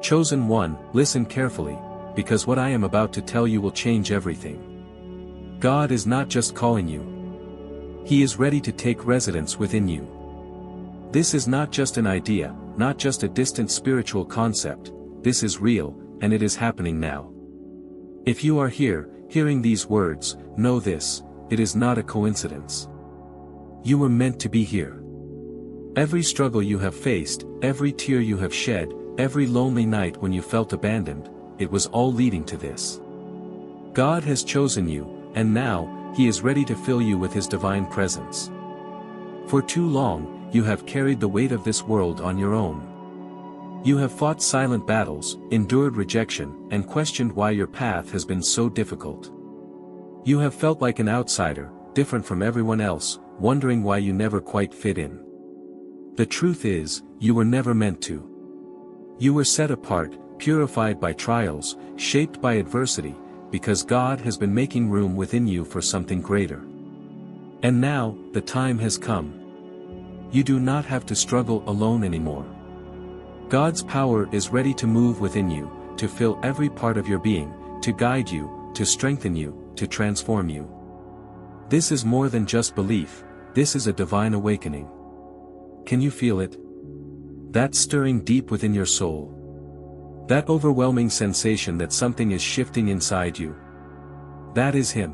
Chosen one, listen carefully, because what I am about to tell you will change everything. God is not just calling you. He is ready to take residence within you. This is not just an idea, not just a distant spiritual concept, this is real, and it is happening now. If you are here, hearing these words, know this, it is not a coincidence. You were meant to be here. Every struggle you have faced, every tear you have shed, every lonely night when you felt abandoned, it was all leading to this. God has chosen you, and now, He is ready to fill you with His divine presence. For too long, you have carried the weight of this world on your own. You have fought silent battles, endured rejection, and questioned why your path has been so difficult. You have felt like an outsider, different from everyone else, wondering why you never quite fit in. The truth is, you were never meant to. You were set apart, purified by trials, shaped by adversity, because God has been making room within you for something greater. And now, the time has come. You do not have to struggle alone anymore. God's power is ready to move within you, to fill every part of your being, to guide you, to strengthen you, to transform you. This is more than just belief, this is a divine awakening. Can you feel it? That stirring deep within your soul. That overwhelming sensation that something is shifting inside you. That is Him.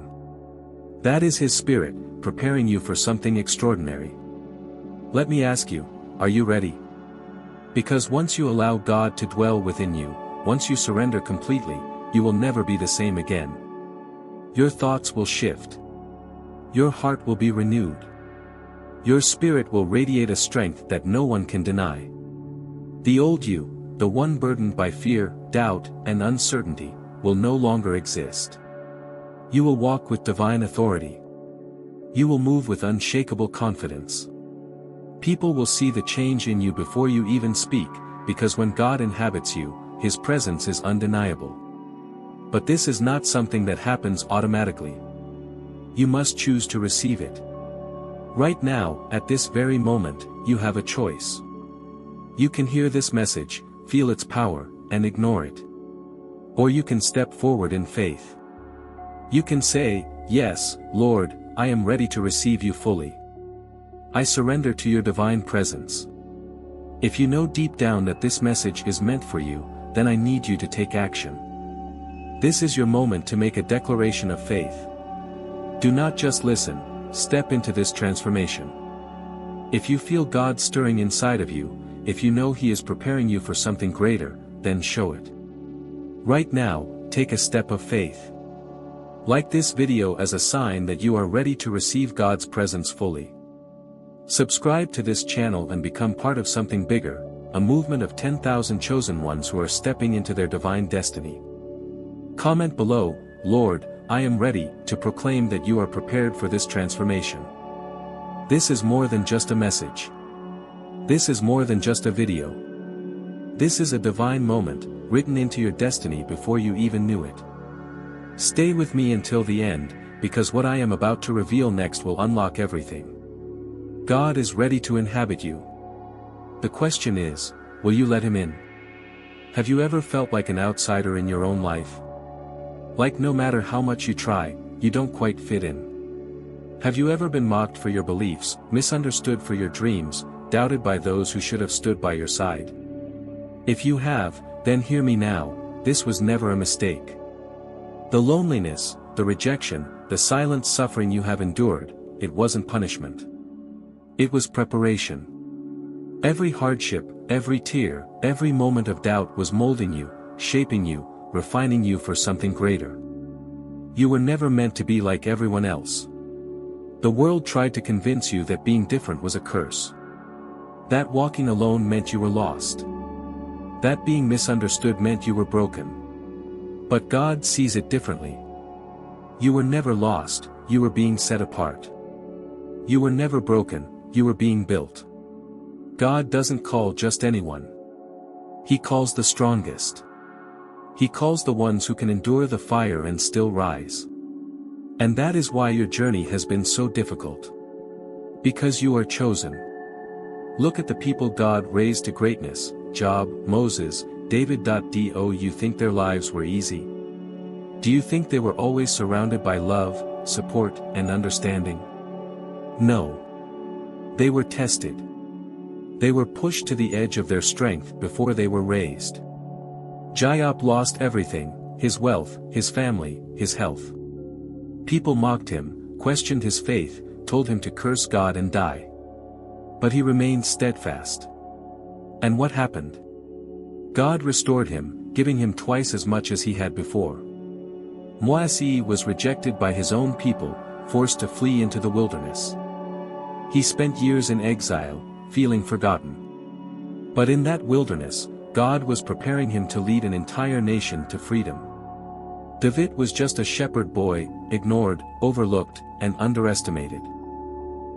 That is His Spirit, preparing you for something extraordinary. Let me ask you, are you ready? Because once you allow God to dwell within you, once you surrender completely, you will never be the same again. Your thoughts will shift. Your heart will be renewed. Your spirit will radiate a strength that no one can deny. The old you, the one burdened by fear, doubt, and uncertainty, will no longer exist. You will walk with divine authority. You will move with unshakable confidence. People will see the change in you before you even speak, because when God inhabits you, His presence is undeniable. But this is not something that happens automatically. You must choose to receive it. Right now, at this very moment, you have a choice. You can hear this message, feel its power, and ignore it. Or you can step forward in faith. You can say, "Yes, Lord, I am ready to receive you fully. I surrender to your divine presence." If you know deep down that this message is meant for you, then I need you to take action. This is your moment to make a declaration of faith. Do not just listen, step into this transformation. If you feel God stirring inside of you, if you know He is preparing you for something greater, then show it. Right now, take a step of faith. Like this video as a sign that you are ready to receive God's presence fully. Subscribe to this channel and become part of something bigger, a movement of 10,000 chosen ones who are stepping into their divine destiny. Comment below, "Lord, I am ready," to proclaim that you are prepared for this transformation. This is more than just a message. This is more than just a video. This is a divine moment, written into your destiny before you even knew it. Stay with me until the end, because what I am about to reveal next will unlock everything. God is ready to inhabit you. The question is, will you let Him in? Have you ever felt like an outsider in your own life? Like no matter how much you try, you don't quite fit in. Have you ever been mocked for your beliefs, misunderstood for your dreams, doubted by those who should have stood by your side? If you have, then hear me now, this was never a mistake. The loneliness, the rejection, the silent suffering you have endured, it wasn't punishment. It was preparation. Every hardship, every tear, every moment of doubt was molding you, shaping you, refining you for something greater. You were never meant to be like everyone else. The world tried to convince you that being different was a curse. That walking alone meant you were lost. That being misunderstood meant you were broken. But God sees it differently. You were never lost, you were being set apart. You were never broken, you were being built. God doesn't call just anyone. He calls the strongest. He calls the ones who can endure the fire and still rise. And that is why your journey has been so difficult. Because you are chosen. Look at the people God raised to greatness: Job, Moses, David.do You think their lives were easy? Do you think they were always surrounded by love, support, and understanding? No. They were tested. They were pushed to the edge of their strength before they were raised. Job lost everything, his wealth, his family, his health. People mocked him, questioned his faith, told him to curse God and die. But he remained steadfast. And what happened? God restored him, giving him twice as much as he had before. Moise was rejected by his own people, forced to flee into the wilderness. He spent years in exile, feeling forgotten. But in that wilderness, God was preparing him to lead an entire nation to freedom. David was just a shepherd boy, ignored, overlooked, and underestimated.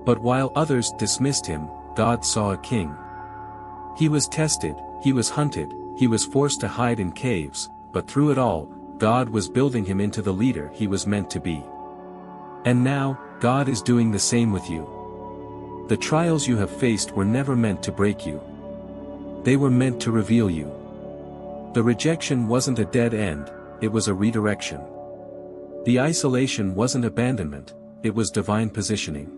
But while others dismissed him, God saw a king. He was tested, he was hunted, he was forced to hide in caves, but through it all, God was building him into the leader he was meant to be. And now, God is doing the same with you. The trials you have faced were never meant to break you. They were meant to reveal you. The rejection wasn't a dead end, it was a redirection. The isolation wasn't abandonment, it was divine positioning.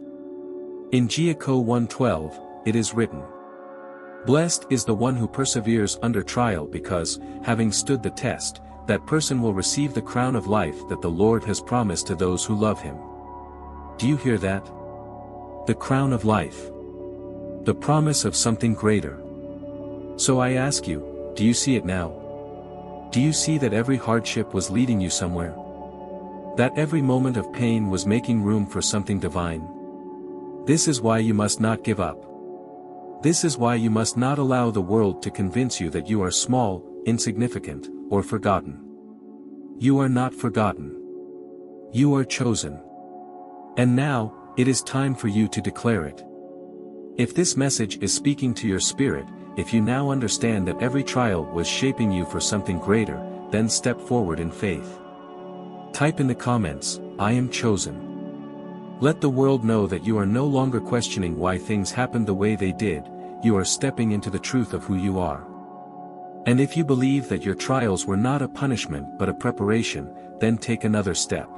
In Jericho 1:12, it is written, "Blessed is the one who perseveres under trial because, having stood the test, that person will receive the crown of life that the Lord has promised to those who love him." Do you hear that? The crown of life. The promise of something greater. So I ask you, do you see it now? Do you see that every hardship was leading you somewhere? That every moment of pain was making room for something divine? This is why you must not give up. This is why you must not allow the world to convince you that you are small, insignificant, or forgotten. You are not forgotten. You are chosen. And now, it is time for you to declare it. If this message is speaking to your spirit, if you now understand that every trial was shaping you for something greater, then step forward in faith. Type in the comments, "I am chosen." Let the world know that you are no longer questioning why things happened the way they did, you are stepping into the truth of who you are. And if you believe that your trials were not a punishment but a preparation, then take another step.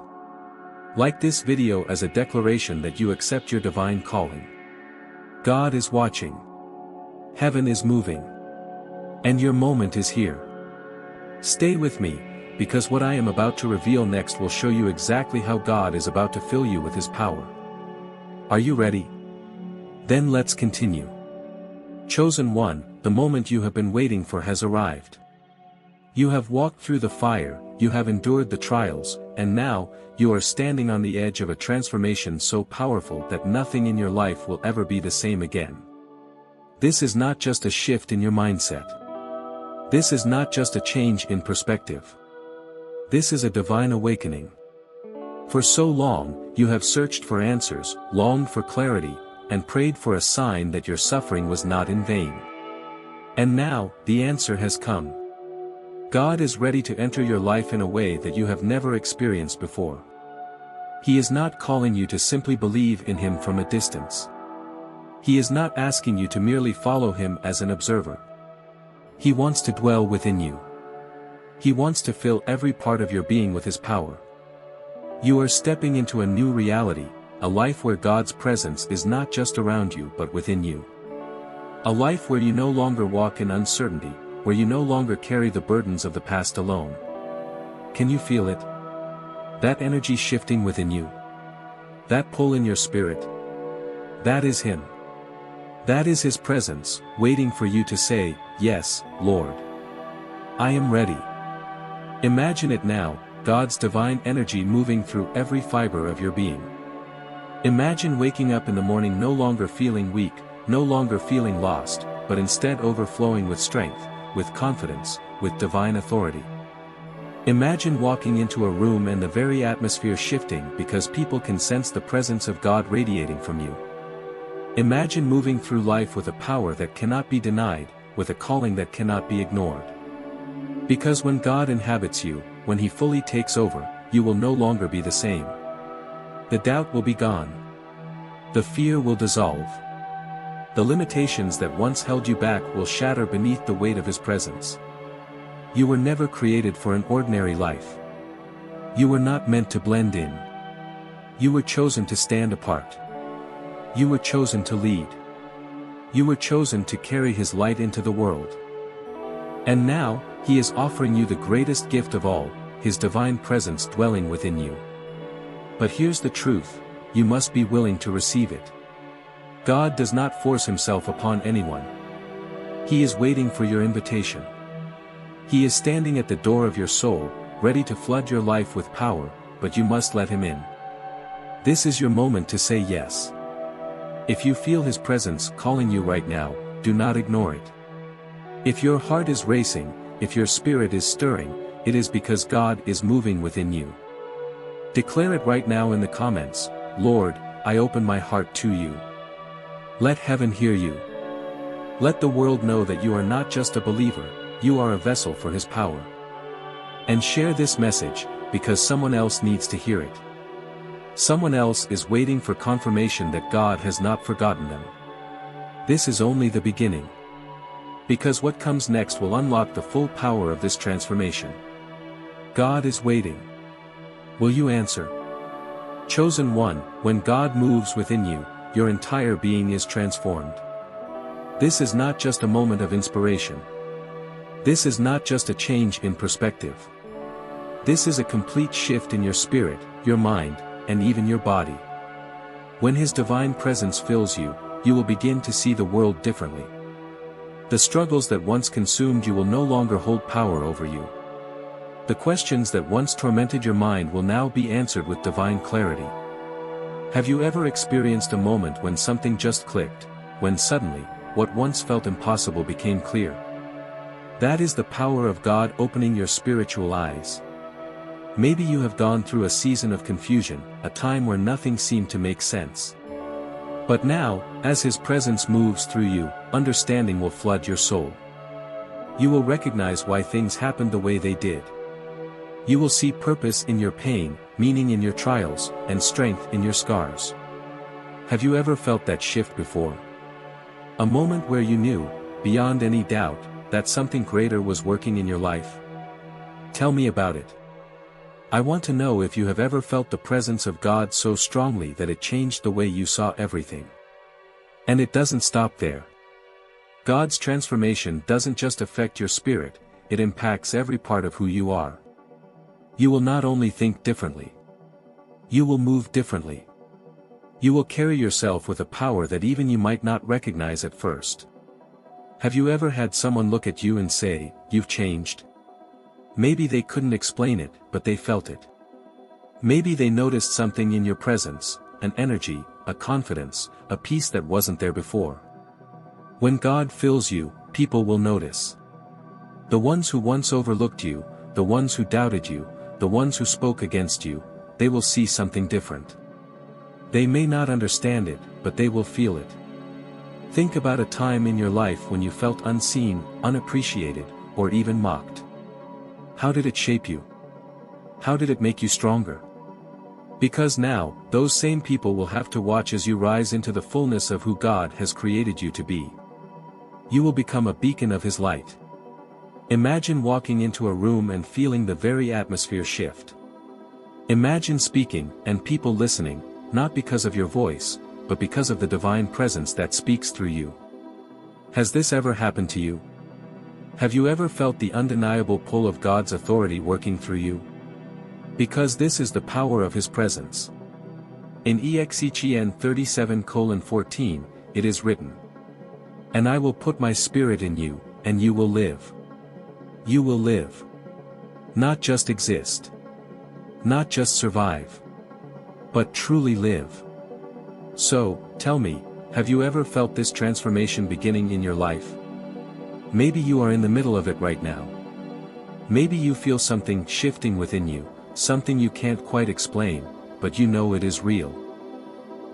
Like this video as a declaration that you accept your divine calling. God is watching. Heaven is moving. And your moment is here. Stay with me, because what I am about to reveal next will show you exactly how God is about to fill you with His power. Are you ready? Then let's continue. Chosen one, the moment you have been waiting for has arrived. You have walked through the fire, you have endured the trials, and now, you are standing on the edge of a transformation so powerful that nothing in your life will ever be the same again. This is not just a shift in your mindset. This is not just a change in perspective. This is a divine awakening. For so long, you have searched for answers, longed for clarity, and prayed for a sign that your suffering was not in vain. And now, the answer has come. God is ready to enter your life in a way that you have never experienced before. He is not calling you to simply believe in Him from a distance. He is not asking you to merely follow Him as an observer. He wants to dwell within you. He wants to fill every part of your being with His power. You are stepping into a new reality, a life where God's presence is not just around you but within you. A life where you no longer walk in uncertainty, where you no longer carry the burdens of the past alone. Can you feel it? That energy shifting within you? That pull in your spirit? That is Him. That is His presence, waiting for you to say, "Yes, Lord. I am ready." Imagine it now, God's divine energy moving through every fiber of your being. Imagine waking up in the morning no longer feeling weak, no longer feeling lost, but instead overflowing with strength, with confidence, with divine authority. Imagine walking into a room and the very atmosphere shifting because people can sense the presence of God radiating from you. Imagine moving through life with a power that cannot be denied, with a calling that cannot be ignored. Because when God inhabits you, when He fully takes over, you will no longer be the same. The doubt will be gone. The fear will dissolve. The limitations that once held you back will shatter beneath the weight of His presence. You were never created for an ordinary life. You were not meant to blend in. You were chosen to stand apart. You were chosen to lead. You were chosen to carry His light into the world. And now, He is offering you the greatest gift of all, His divine presence dwelling within you. But here's the truth, you must be willing to receive it. God does not force Himself upon anyone. He is waiting for your invitation. He is standing at the door of your soul, ready to flood your life with power, but you must let Him in. This is your moment to say yes. If you feel His presence calling you right now, do not ignore it. If your heart is racing, if your spirit is stirring, it is because God is moving within you. Declare it right now in the comments, Lord, I open my heart to you. Let heaven hear you. Let the world know that you are not just a believer, you are a vessel for His power. And share this message, because someone else needs to hear it. Someone else is waiting for confirmation that God has not forgotten them. This is only the beginning. Because what comes next will unlock the full power of this transformation. God is waiting. Will you answer? Chosen one, when God moves within you, your entire being is transformed. This is not just a moment of inspiration. This is not just a change in perspective. This is a complete shift in your spirit, your mind, and even your body. When His divine presence fills you, you will begin to see the world differently. The struggles that once consumed you will no longer hold power over you. The questions that once tormented your mind will now be answered with divine clarity. Have you ever experienced a moment when something just clicked, when suddenly, what once felt impossible became clear? That is the power of God opening your spiritual eyes. Maybe you have gone through a season of confusion, a time where nothing seemed to make sense. But now, as His presence moves through you, understanding will flood your soul. You will recognize why things happened the way they did. You will see purpose in your pain, meaning in your trials, and strength in your scars. Have you ever felt that shift before? A moment where you knew, beyond any doubt, that something greater was working in your life? Tell me about it. I want to know if you have ever felt the presence of God so strongly that it changed the way you saw everything. And it doesn't stop there. God's transformation doesn't just affect your spirit, it impacts every part of who you are. You will not only think differently. You will move differently. You will carry yourself with a power that even you might not recognize at first. Have you ever had someone look at you and say, "You've changed"? Maybe they couldn't explain it, but they felt it. Maybe they noticed something in your presence, an energy, a confidence, a peace that wasn't there before. When God fills you, people will notice. The ones who once overlooked you, the ones who doubted you, the ones who spoke against you, they will see something different. They may not understand it, but they will feel it. Think about a time in your life when you felt unseen, unappreciated, or even mocked. How did it shape you? How did it make you stronger? Because now, those same people will have to watch as you rise into the fullness of who God has created you to be. You will become a beacon of His light. Imagine walking into a room and feeling the very atmosphere shift. Imagine speaking, and people listening, not because of your voice, but because of the divine presence that speaks through you. Has this ever happened to you? Have you ever felt the undeniable pull of God's authority working through you? Because this is the power of His presence. In Ezekiel 37:14, it is written, "And I will put my spirit in you, and you will live." You will live. Not just exist. Not just survive. But truly live. So, tell me, have you ever felt this transformation beginning in your life? Maybe you are in the middle of it right now. Maybe you feel something shifting within you, something you can't quite explain, but you know it is real.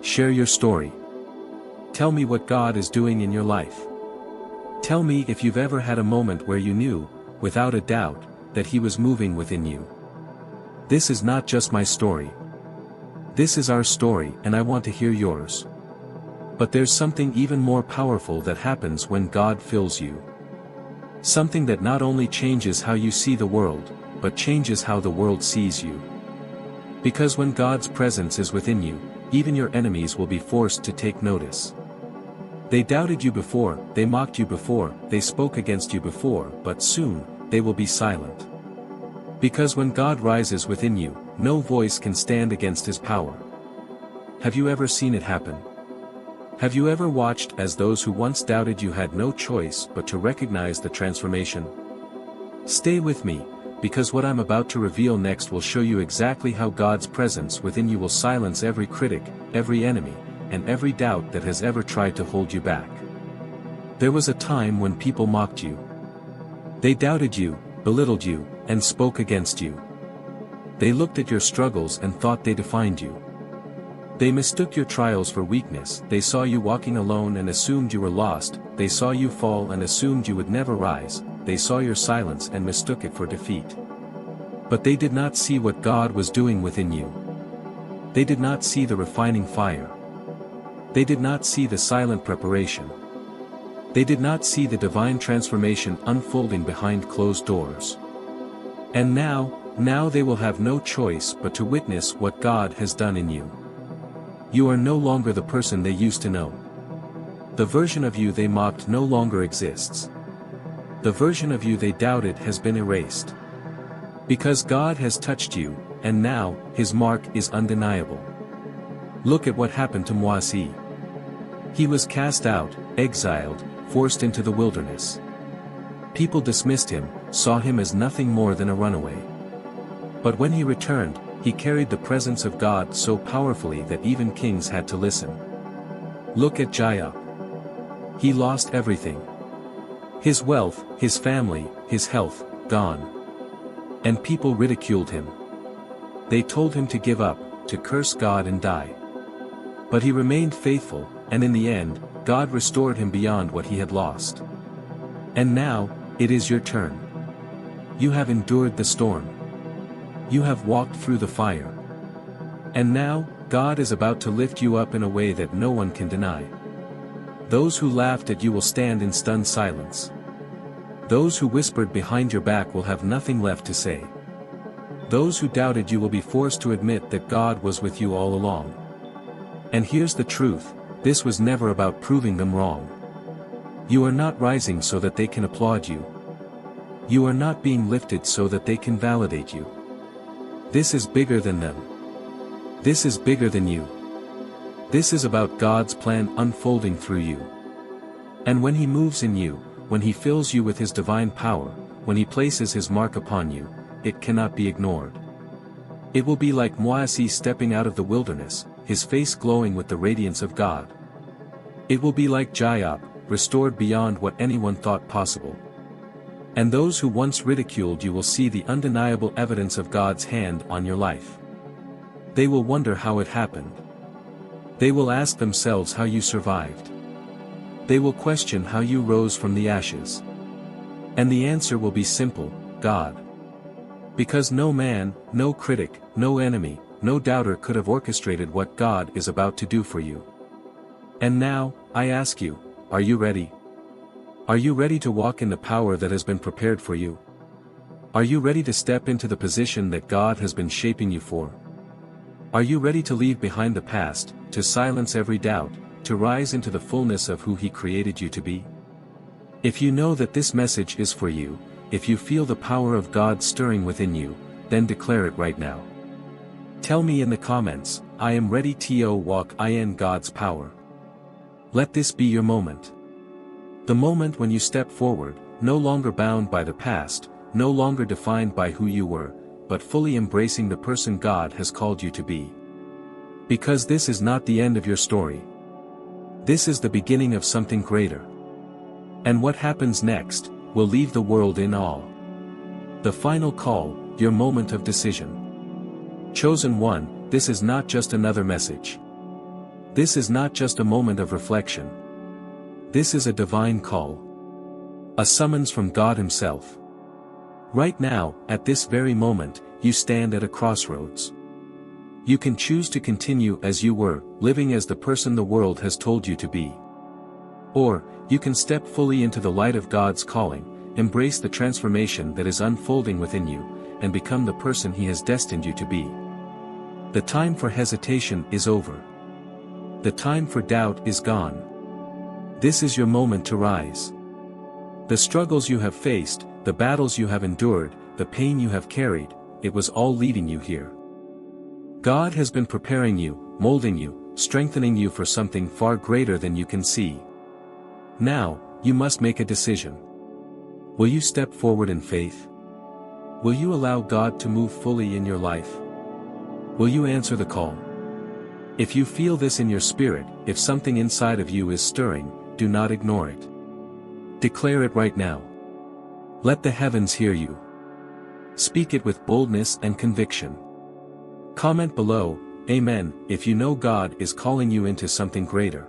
Share your story. Tell me what God is doing in your life. Tell me if you've ever had a moment where you knew, without a doubt, that He was moving within you. This is not just my story. This is our story, and I want to hear yours. But there's something even more powerful that happens when God fills you. Something that not only changes how you see the world, but changes how the world sees you. Because when God's presence is within you, even your enemies will be forced to take notice. They doubted you before, they mocked you before, they spoke against you before, but soon, they will be silent. Because when God rises within you, no voice can stand against his power. Have you ever seen it happen? Have you ever watched as those who once doubted you had no choice but to recognize the transformation? Stay with me, because what I'm about to reveal next will show you exactly how God's presence within you will silence every critic, every enemy, and every doubt that has ever tried to hold you back. There was a time when people mocked you. They doubted you, belittled you, and spoke against you. They looked at your struggles and thought they defined you. They mistook your trials for weakness, they saw you walking alone and assumed you were lost, they saw you fall and assumed you would never rise, they saw your silence and mistook it for defeat. But they did not see what God was doing within you. They did not see the refining fire. They did not see the silent preparation. They did not see the divine transformation unfolding behind closed doors. And now they will have no choice but to witness what God has done in you. You are no longer the person they used to know. The version of you they mocked no longer exists. The version of you they doubted has been erased. Because God has touched you, and now, his mark is undeniable. Look at what happened to Moise. He was cast out, exiled, forced into the wilderness. People dismissed him, saw him as nothing more than a runaway. But when he returned, he carried the presence of God so powerfully that even kings had to listen. Look at Jacob. He lost everything. His wealth, his family, his health, gone. And people ridiculed him. They told him to give up, to curse God and die. But he remained faithful, and in the end, God restored him beyond what he had lost. And now, it is your turn. You have endured the storm. You have walked through the fire. And now, God is about to lift you up in a way that no one can deny. Those who laughed at you will stand in stunned silence. Those who whispered behind your back will have nothing left to say. Those who doubted you will be forced to admit that God was with you all along. And here's the truth, this was never about proving them wrong. You are not rising so that they can applaud you. You are not being lifted so that they can validate you. This is bigger than them. This is bigger than you. This is about God's plan unfolding through you. And when he moves in you, when he fills you with his divine power, when he places his mark upon you, it cannot be ignored. It will be like Moise stepping out of the wilderness, his face glowing with the radiance of God. It will be like Jacob, restored beyond what anyone thought possible. And those who once ridiculed you will see the undeniable evidence of God's hand on your life. They will wonder how it happened. They will ask themselves how you survived. They will question how you rose from the ashes. And the answer will be simple, God. Because no man, no critic, no enemy, no doubter could have orchestrated what God is about to do for you. And now, I ask you, are you ready? Are you ready to walk in the power that has been prepared for you? Are you ready to step into the position that God has been shaping you for? Are you ready to leave behind the past, to silence every doubt, to rise into the fullness of who he created you to be? If you know that this message is for you, if you feel the power of God stirring within you, then declare it right now. Tell me in the comments, I am ready to walk in God's power. Let this be your moment. The moment when you step forward, no longer bound by the past, no longer defined by who you were, but fully embracing the person God has called you to be. Because this is not the end of your story. This is the beginning of something greater. And what happens next, will leave the world in awe. The final call, your moment of decision. Chosen one, this is not just another message. This is not just a moment of reflection. This is a divine call. A summons from God himself. Right now, at this very moment, you stand at a crossroads. You can choose to continue as you were, living as the person the world has told you to be. Or, you can step fully into the light of God's calling, embrace the transformation that is unfolding within you, and become the person He has destined you to be. The time for hesitation is over. The time for doubt is gone. This is your moment to rise. The struggles you have faced, the battles you have endured, the pain you have carried, it was all leading you here. God has been preparing you, molding you, strengthening you for something far greater than you can see. Now, you must make a decision. Will you step forward in faith? Will you allow God to move fully in your life? Will you answer the call? If you feel this in your spirit, if something inside of you is stirring, do not ignore it. Declare it right now. Let the heavens hear you. Speak it with boldness and conviction. Comment below, Amen, if you know God is calling you into something greater.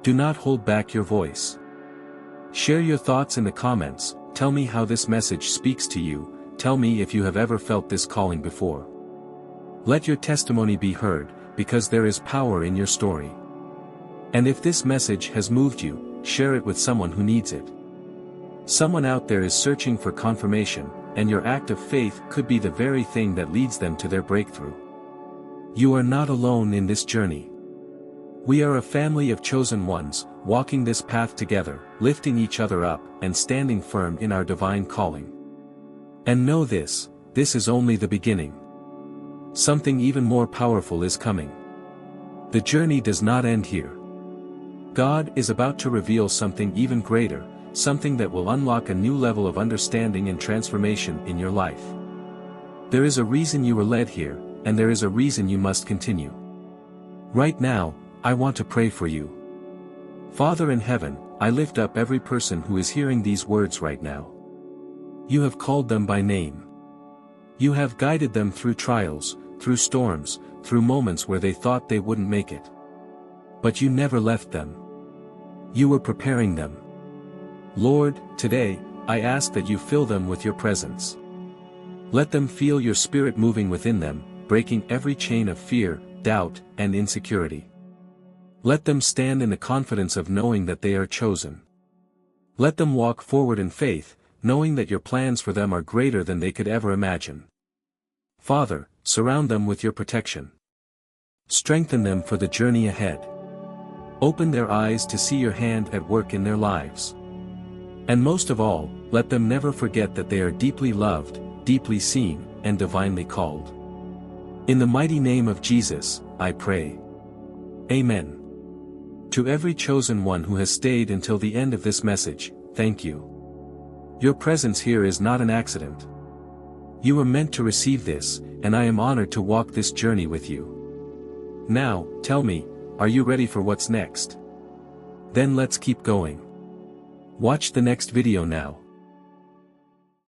Do not hold back your voice. Share your thoughts in the comments, tell me how this message speaks to you, tell me if you have ever felt this calling before. Let your testimony be heard, because there is power in your story. And if this message has moved you, share it with someone who needs it. Someone out there is searching for confirmation, and your act of faith could be the very thing that leads them to their breakthrough. You are not alone in this journey. We are a family of chosen ones, walking this path together, lifting each other up, and standing firm in our divine calling. And know this is only the beginning. Something even more powerful is coming. The journey does not end here. God is about to reveal something even greater, something that will unlock a new level of understanding and transformation in your life. There is a reason you were led here, and there is a reason you must continue. Right now, I want to pray for you. Father in heaven, I lift up every person who is hearing these words right now. You have called them by name. You have guided them through trials, through storms, through moments where they thought they wouldn't make it. But you never left them. You were preparing them. Lord, today, I ask that you fill them with your presence. Let them feel your spirit moving within them, breaking every chain of fear, doubt, and insecurity. Let them stand in the confidence of knowing that they are chosen. Let them walk forward in faith, knowing that your plans for them are greater than they could ever imagine. Father, surround them with your protection. Strengthen them for the journey ahead. Open their eyes to see your hand at work in their lives. And most of all, let them never forget that they are deeply loved, deeply seen, and divinely called. In the mighty name of Jesus, I pray. Amen. To every chosen one who has stayed until the end of this message, thank you. Your presence here is not an accident. You were meant to receive this, and I am honored to walk this journey with you. Now, tell me, are you ready for what's next? Then let's keep going. Watch the next video now.